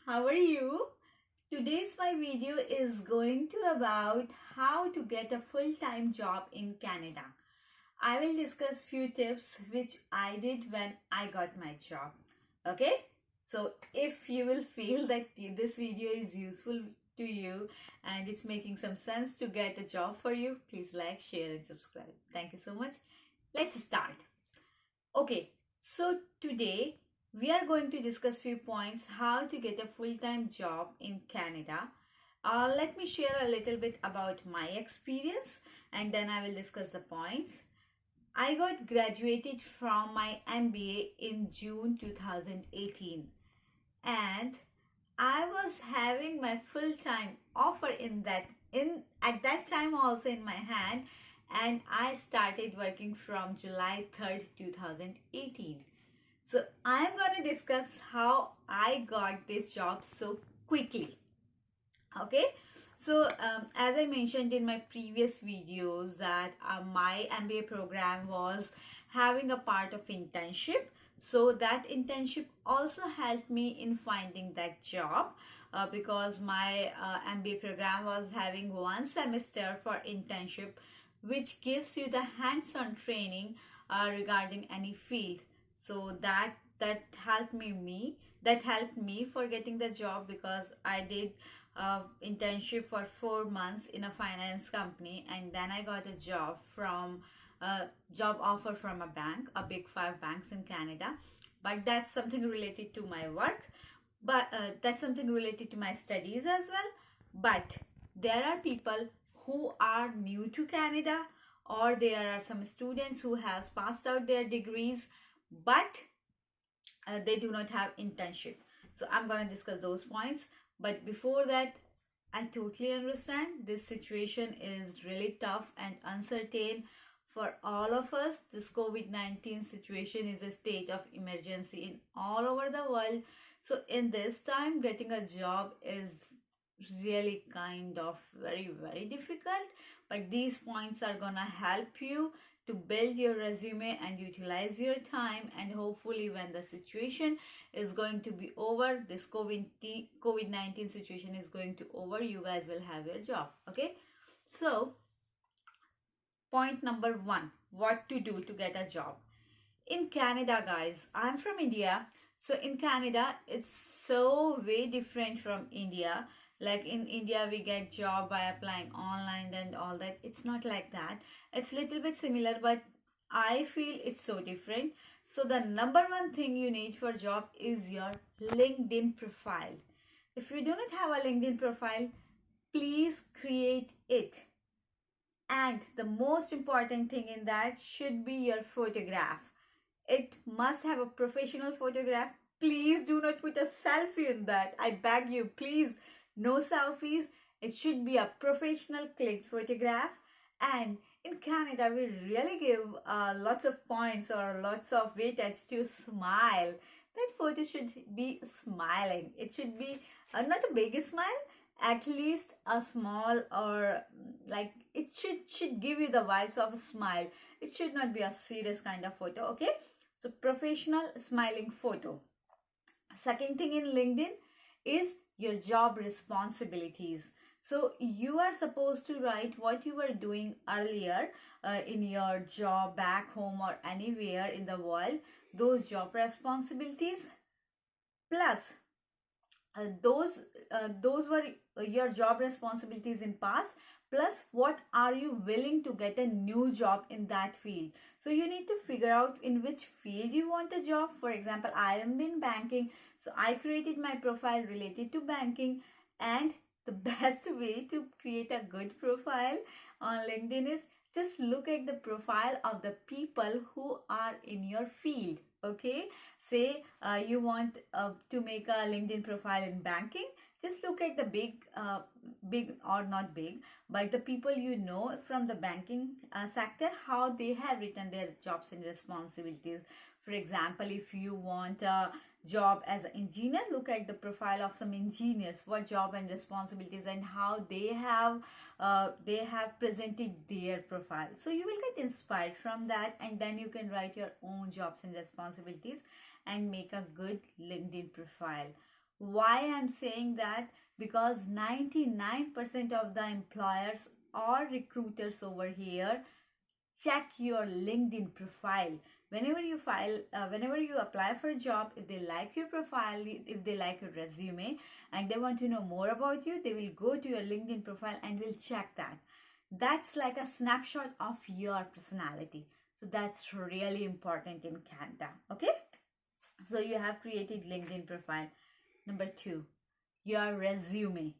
How are you? Today's my video is going to about how to get a full-time job in Canada. I will discuss few tips which I did when I got my job. Okay? So if you will feel that this video is useful to you and it's making some sense to get a job for you, please like, share and subscribe. Thank you so much. Let's start. Okay, so today we are going to discuss few points how to get a full-time job in Canada. Let me share a little bit about my experience and then I will discuss the points. I got graduated from my MBA in June 2018 and I was having my full-time offer at that time also in my hand, and I started working from July 3rd 2018. So I'm going to discuss how I got this job so quickly. Okay, so as I mentioned in my previous videos that my MBA program was having a part of internship. So that internship also helped me in finding that job because my MBA program was having one semester for internship, which gives you the hands-on training regarding any field. So that helped me for getting the job because I did internship for 4 months in a finance company, and then I got a job offer from a bank, a big 5 banks in Canada. But that's something related to my work, but that's something related to my studies as well. But there are people who are new to Canada, or there are some students who has passed out their degrees but they do not have internship. So I'm going to discuss those points. But before that, I totally understand this situation is really tough and uncertain for all of us. This COVID-19 situation is a state of emergency in all over the world. So in this time, getting a job is really kind of very difficult. But these points are gonna help you to build your resume and utilize your time, and hopefully when the situation is going to be over, this COVID-19 situation is going to over, you guys will have your job. Okay, so point number 1, what to do to get a job in Canada. Guys, I'm from India, so in Canada it's so way different from India. Like in India we get job by applying online and all that. It's not like that. It's little bit similar, but I feel it's so different. So the number 1 thing you need for job is your LinkedIn profile. If you do not have a LinkedIn profile, please create it. And the most important thing in that should be your photograph. It must have a professional photograph. Please do not put a selfie in that. I beg you, please. No selfies. It should be a professional clicked photograph. And in Canada, we really give lots of points or lots of weightage to smile. That photo should be smiling. It should be not a big smile, at least a small, or like it should give you the vibes of a smile. It should not be a serious kind of photo. Okay, so professional smiling photo. Second thing in LinkedIn is your job responsibilities. So you are supposed to write what you were doing earlier in your job back home or anywhere in the world, those job responsibilities, plus those were your job responsibilities in past, plus what are you willing to get a new job in that field. So you need to figure out in which field you want a job. For example, I am in banking, so I created my profile related to banking. And the best way to create a good profile on LinkedIn is just look at the profile of the people who are in your field. Okay, say you want to make a LinkedIn profile in banking. Just look at the big or not big, but the people you know from the banking sector, how they have written their jobs and responsibilities. For example, if you want a job as an engineer, look at the profile of some engineers, what job and responsibilities and how they have presented their profile. So you will get inspired from that, and then you can write your own jobs and responsibilities and make a good LinkedIn profile. Why I'm saying that? Because 99% of the employers or recruiters over here check your LinkedIn profile. Whenever you apply for a job, if they like your profile, if they like your resume, and they want to know more about you, they will go to your LinkedIn profile and will check that. That's like a snapshot of your personality. So that's really important in Canada. Okay. So you have created LinkedIn profile. Number 2, your resume.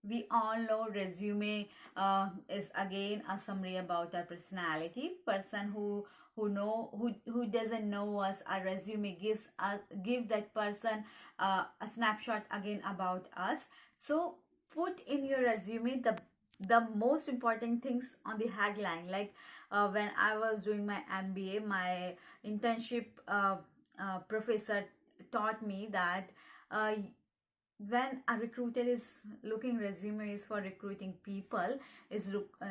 We all know resume is again a summary about our personality. Person who doesn't know us, our resume give that person a snapshot again about us. So put in your resume the most important things on the headline. Like when I was doing my MBA, my internship professor taught me that uh, when a recruiter is looking resumes for recruiting people,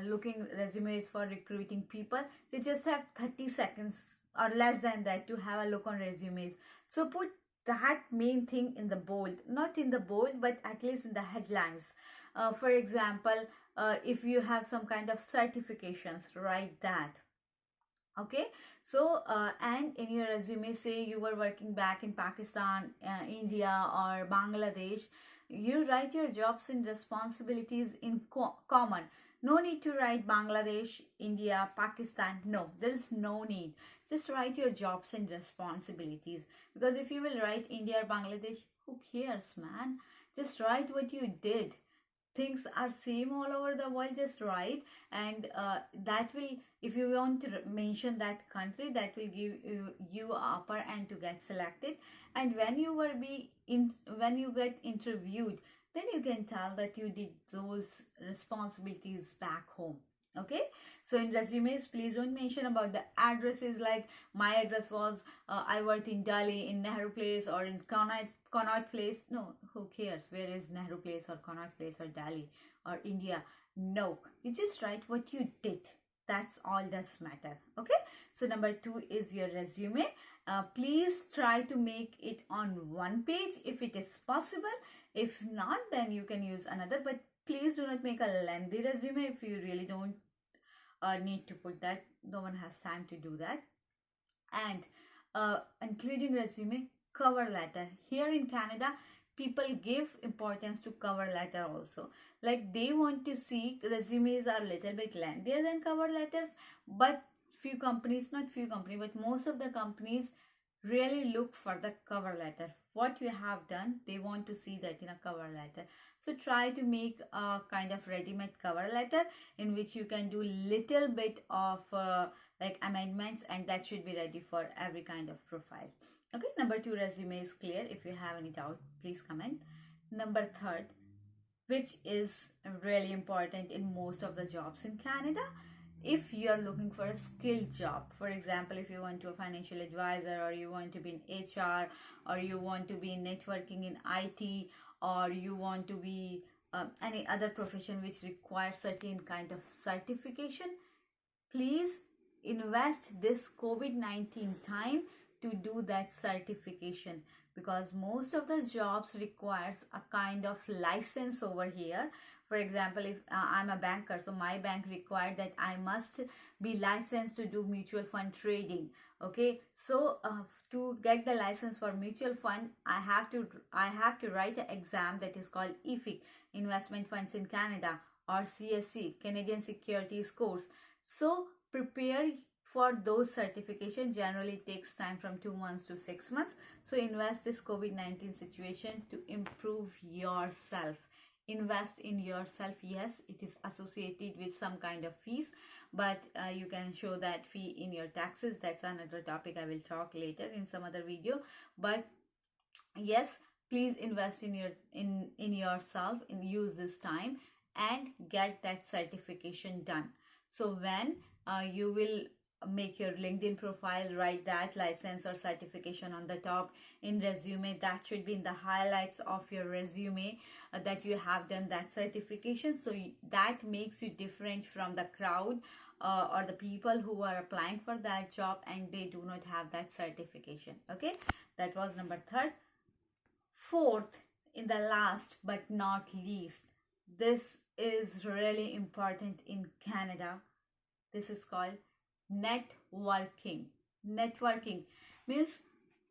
looking resumes for recruiting people, they just have 30 seconds or less than that to have a look on resumes. So put that main thing in the bold, not in the bold, but at least in the headlines. For example, if you have some kind of certifications, write that. Okay. So and in your resume, say you were working back in Pakistan, India or Bangladesh, you write your jobs and responsibilities in common. No need to write Bangladesh, India, Pakistan. No, there is no need. Just write your jobs and responsibilities, because if you will write India or Bangladesh, who cares, man? Just write what you did. Things are same all over the world, just write. And that will, if you want to mention that country, that will give you upper hand to get selected. And when when you get interviewed, then you can tell that you did those responsibilities back home. Okay. So in resumes, please don't mention about the addresses, like my address was I worked in Delhi, in Nehru Place, or in Connaught Place. No, who cares where is Nehru Place or Connaught Place or Delhi or India? No, you just write what you did. That's all that's matter. Okay. So number 2 is your resume. Please try to make it on one page if it is possible. If not, then you can use another, but please do not make a lengthy resume if you really don't need to put that. No one has time to do that. And including resume, cover letter. Here in Canada, people give importance to cover letter also. Like they want to see resumes are a little bit lengthier than cover letters, but few companies, not few companies, but most of the companies really look for the cover letter. What you have done, they want to see that in a cover letter. So try to make a kind of ready-made cover letter in which you can do little bit of like amendments, and that should be ready for every kind of profile. Okay. Number 2 resume is clear. If you have any doubt, please comment. Number 3, which is really important in most of the jobs in Canada, if you are looking for a skilled job. For example, if you want to be a financial advisor, or you want to be in HR, or you want to be in networking in IT, or you want to be any other profession which requires certain kind of certification, please invest this COVID-19 time to do that certification, because most of the jobs requires a kind of license over here. For example, if I'm a banker, so my bank required that I must be licensed to do mutual fund trading. Okay. So to get the license for mutual fund, I have to write an exam that is called IFIC, Investment Funds in Canada, or CSC, Canadian Securities Course. So prepare for those certification. Generally it takes time from 2 months to 6 months. So invest this COVID-19 situation to improve yourself. Invest in yourself. Yes, it is associated with some kind of fees, but you can show that fee in your taxes. That's another topic I will talk later in some other video. But yes, please invest in yourself and use this time and get that certification done. So when you will make your LinkedIn profile, write that license or certification on the top. In resume, that should be in the highlights of your resume that you have done that certification. So that makes you different from the crowd or the people who are applying for that job and they do not have that certification. Okay, that was number 3. 4th in the last but not least, this is really important in Canada. This is called networking. Networking means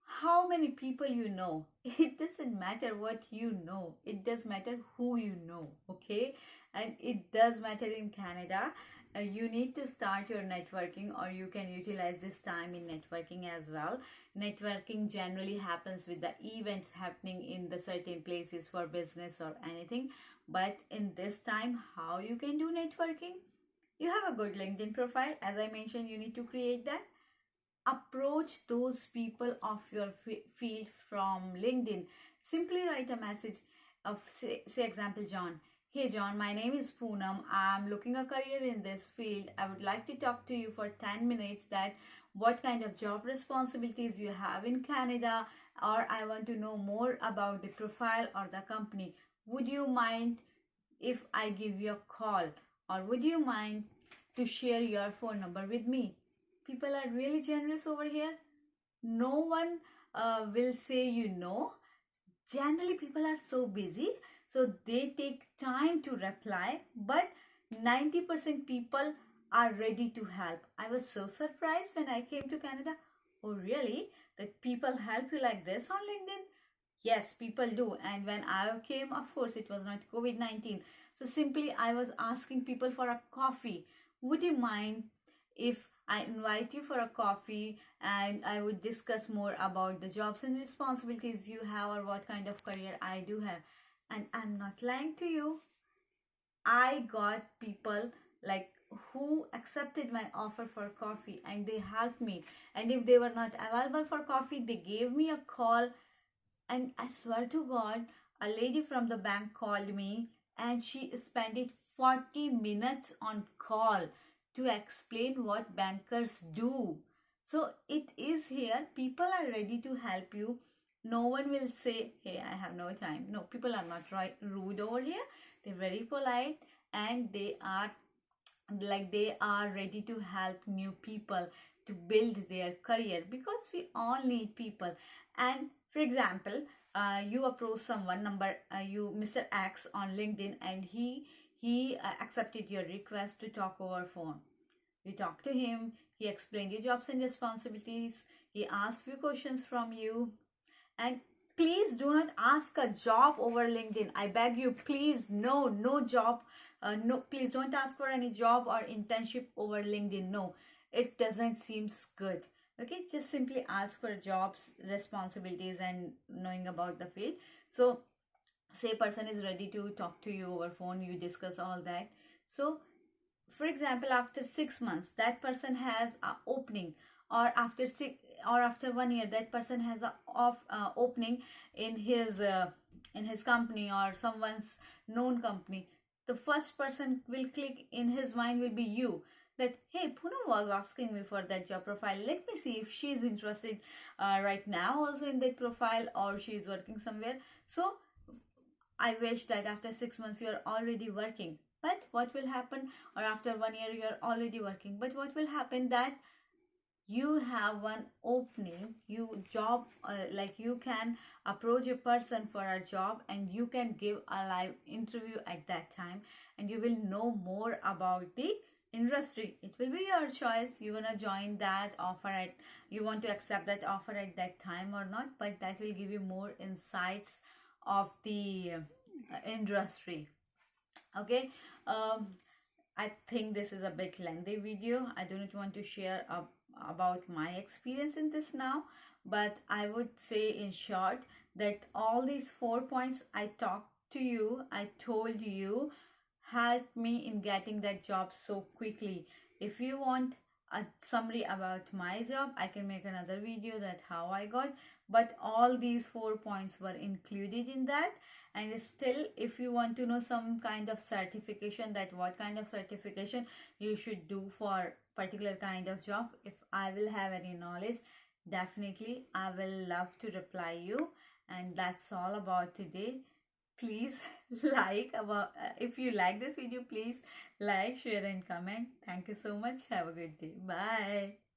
how many people you know. It doesn't matter what you know, it does matter who you know. Okay, and it does matter in Canada. You need to start your networking, or you can utilize this time in networking as well. Networking generally happens with the events happening in the certain places for business or anything. But in this time, how you can do networking? You have a good LinkedIn profile. As I mentioned, you need to create that. Approach those people of your field from LinkedIn. Simply write a message of, say example, John. Hey John, my name is Poonam. I'm looking a career in this field. I would like to talk to you for 10 minutes that what kind of job responsibilities you have in Canada, or I want to know more about the profile or the company. Would you mind if I give you a call, or would you mind to share your phone number with me? People are really generous over here. No one will say you know. Generally people are so busy, so they take time to reply, but 90% people are ready to help. I was so surprised when I came to Canada. Oh really? That people help you like this on LinkedIn? Yes, people do. And when I came, of course, it was not COVID-19. So simply I was asking people for a coffee. Would you mind if I invite you for a coffee and I would discuss more about the jobs and responsibilities you have, or what kind of career I do have? And I'm not lying to you. I got people like who accepted my offer for coffee, and they helped me. And if they were not available for coffee, they gave me a call. And I swear to God, a lady from the bank called me, and she spent it 40 minutes on call to explain what bankers do. So it is here. People are ready to help you. No one will say, hey, I have no time. No, people are not rude over here. They're very polite, and they are ready to help new people to build their career, because we all need people. And for example, you approach someone you Mr. X on LinkedIn, and he accepted your request to talk over phone. You talk to him, he explained your jobs and responsibilities, he asked few questions from you. And please do not ask a job over LinkedIn. I beg you, please, no job. No, please don't ask for any job or internship over LinkedIn. No, it doesn't seem good. Okay, just simply ask for jobs, responsibilities, and knowing about the field. So say person is ready to talk to you over phone, you discuss all that. So for example, after 6 months that person has a opening, or after 1 year that person has a opening in his company or someone's known company. The first person will click in his mind will be you, that hey, Poonam was asking me for that job profile, let me see if she's interested right now also in that profile, or she's working somewhere. So I wish that after 6 months you're already working. But what will happen? Or after 1 year you're already working. But what will happen that you have one opening, you can approach a person for a job, and you can give a live interview at that time, and you will know more about the industry. It will be your choice. You want to join that offer you want to accept that offer at that time or not, but that will give you more insights of the industry. Okay, I think this is a bit lengthy video. I do not want to share about my experience in this now, but I would say in short that all these 4 points I told you helped me in getting that job so quickly. If you want a summary about my job, I can make another video that how I got, but all these 4 points were included in that. And still, if you want to know some kind of certification, that what kind of certification you should do for particular kind of job, if I will have any knowledge, definitely I will love to reply you. And that's all about today. Please if you like this video, please like, share and comment. Thank you so much. Have a good day. Bye.